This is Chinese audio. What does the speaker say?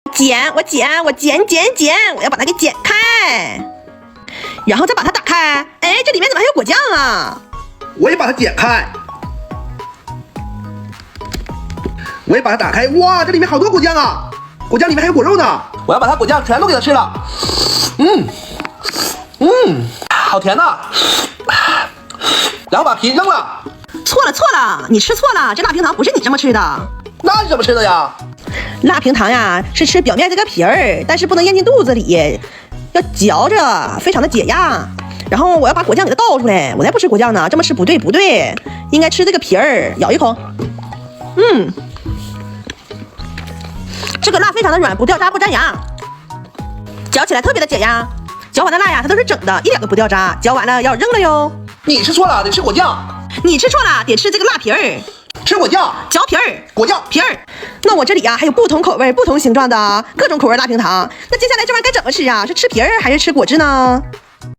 剪，我要把它给剪开，然后再把它打开。哎，这里面怎么还有果酱啊？我也把它剪开，我也把它打开。哇，这里面好多果酱啊！果酱里面还有果肉呢。我要把它果酱全都给它吃了。好甜呐！然后把皮扔了。错了，你吃错了，这辣平糖不是你这么吃的。那是怎么吃的呀？辣平糖呀，是吃表面这个皮儿，但是不能咽进肚子里，要嚼着，非常的解压。然后我要把果酱给它倒出来，我才不吃果酱呢，这么吃不对，应该吃这个皮儿，咬一口。这个辣非常的软，不掉渣不粘牙，嚼起来特别的解压。嚼完的辣呀，它都是整的，一点都不掉渣。嚼完了要扔了哟。你吃错了，得吃果酱。你吃错了，得吃这个辣皮儿。吃果酱，嚼皮儿，果酱皮儿。那我这里呀还有不同口味、不同形状的各种口味辣平糖。那接下来这玩意该怎么吃啊？是吃皮儿还是吃果汁呢？